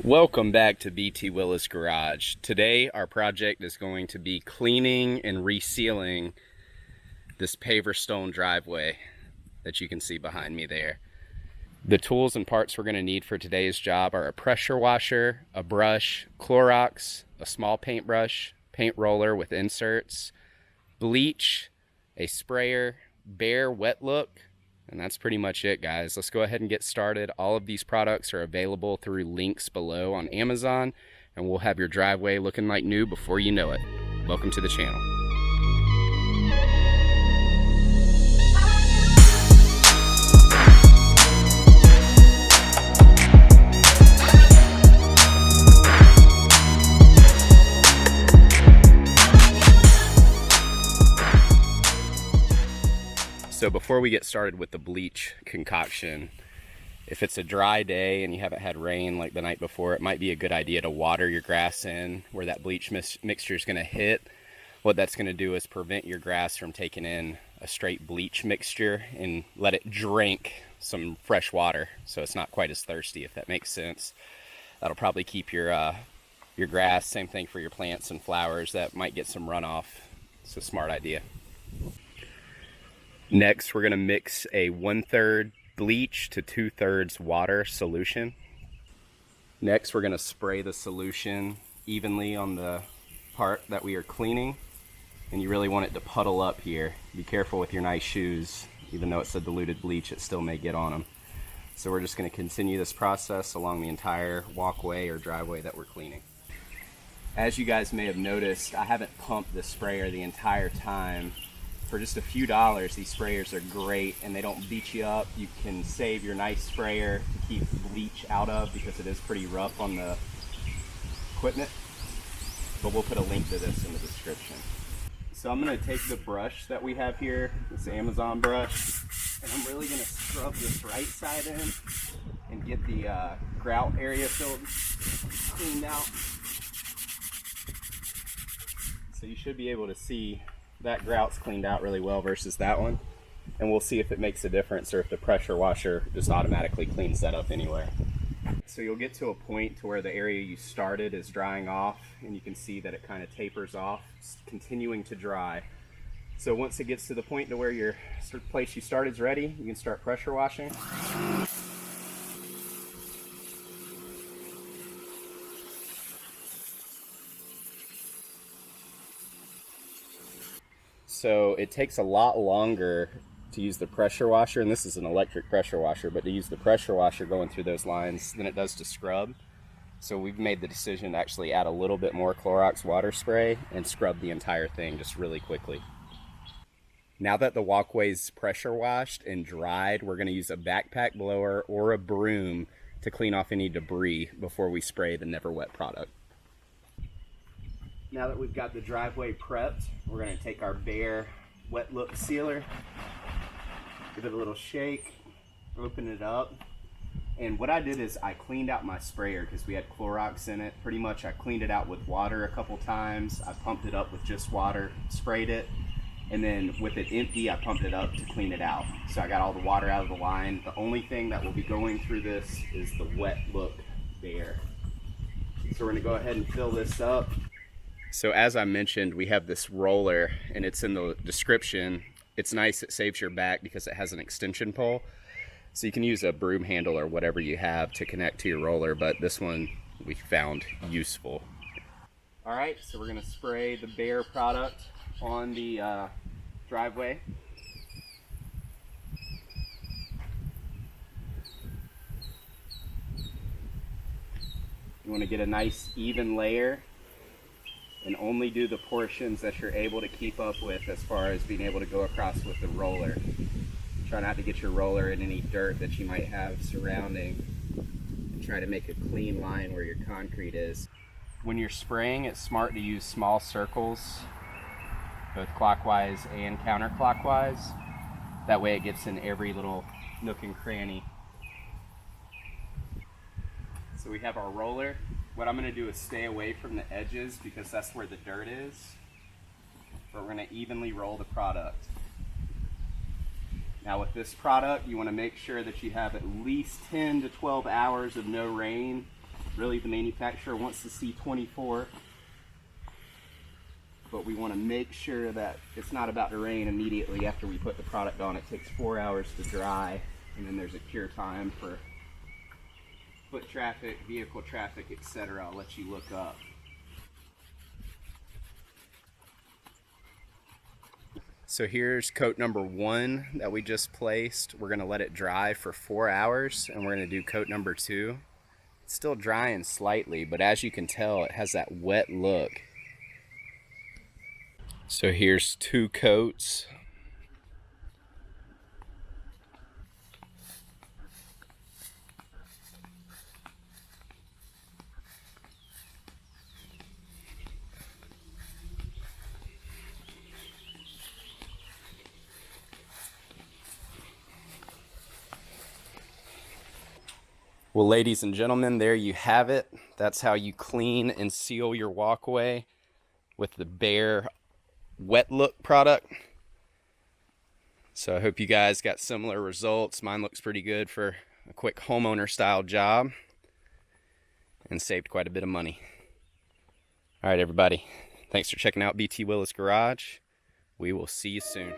Welcome back to BT Willis Garage. Today our project is going to be cleaning and resealing this paver stone driveway that you can see behind me there. The tools and parts we're going to need for today's job are a pressure washer, a brush, Clorox, a small paintbrush, paint roller with inserts, bleach, a sprayer, Behr Wet Look, and that's pretty much it, guys. Let's go ahead and get started. All of these products are available through links below on Amazon, and we'll have your driveway looking like new before you know it. Welcome to the channel. So before we get started with the bleach concoction, if it's a dry day and you haven't had rain like the night before, it might be a good idea to water your grass in where that bleach mixture is going to hit. What that's going to do is prevent your grass from taking in a straight bleach mixture and let it drink some fresh water, so it's not quite as thirsty, if that makes sense. That'll probably keep your grass. Same thing for your plants and flowers that might get some runoff. It's a smart idea. Next, we're going to mix a 1/3 bleach to 2/3 water solution. Next, we're going to spray the solution evenly on the part that we are cleaning, and you really want it to puddle up here. Be careful with your nice shoes. Even though it's a diluted bleach, it still may get on them. So we're just going to continue this process along the entire walkway or driveway that we're cleaning. As you guys may have noticed, I haven't pumped the sprayer the entire time. For just a few dollars, these sprayers are great and they don't beat you up. You can save your nice sprayer to keep bleach out of because it is pretty rough on the equipment. But we'll put a link to this in the description. So I'm going to take the brush that we have here, this Amazon brush, and I'm really going to scrub this right side in and get the grout area cleaned out. So you should be able to see that grout's cleaned out really well versus that one, and we'll see if it makes a difference or if the pressure washer just automatically cleans that up anyway. So you'll get to a point to where the area you started is drying off, and you can see that it kind of tapers off, continuing to dry. So once it gets to the point to where your place you started is ready, you can start pressure washing. So it takes a lot longer to use the pressure washer, and this is an electric pressure washer, but to use the pressure washer going through those lines than it does to scrub. So we've made the decision to actually add a little bit more Clorox water spray and scrub the entire thing just really quickly. Now that the walkway's pressure washed and dried, we're going to use a backpack blower or a broom to clean off any debris before we spray the Never Wet product. Now that we've got the driveway prepped, we're going to take our Behr Wet Look sealer, give it a little shake, open it up. And what I did is I cleaned out my sprayer because we had Clorox in it. Pretty much I cleaned it out with water a couple times. I pumped it up with just water, sprayed it, and then with it empty, I pumped it up to clean it out. So I got all the water out of the line. The only thing that will be going through this is the Wet Look Behr. So we're going to go ahead and fill this up. So as I mentioned, we have this roller, and it's in the description. It's nice, it saves your back because it has an extension pole. So you can use a broom handle or whatever you have to connect to your roller, but this one we found useful. All right, so we're gonna spray the Behr product on the driveway. You wanna get a nice even layer and only do the portions that you're able to keep up with as far as being able to go across with the roller. Try not to get your roller in any dirt that you might have surrounding, and try to make a clean line where your concrete is. When you're spraying, it's smart to use small circles, both clockwise and counterclockwise. That way it gets in every little nook and cranny. So we have our roller. What I'm going to do is stay away from the edges because that's where the dirt is. But we're going to evenly roll the product. Now with this product, you want to make sure that you have at least 10 to 12 hours of no rain Really, the manufacturer wants to see 24, but we want to make sure that it's not about to rain immediately after we put the product on. It takes 4 hours to dry, and then there's a cure time for foot traffic, vehicle traffic, etc. I'll let you look up. So here's coat number 1 that we just placed. We're gonna let it dry for 4 hours, and we're gonna do coat number 2. It's still drying slightly, but as you can tell, it has that wet look. So here's 2 coats. Well, ladies and gentlemen, there you have it. That's how you clean and seal your walkway with the Behr Wet Look product. So I hope you guys got similar results. Mine looks pretty good for a quick homeowner style job and saved quite a bit of money. All right, everybody. Thanks for checking out BT Willis Garage. We will see you soon.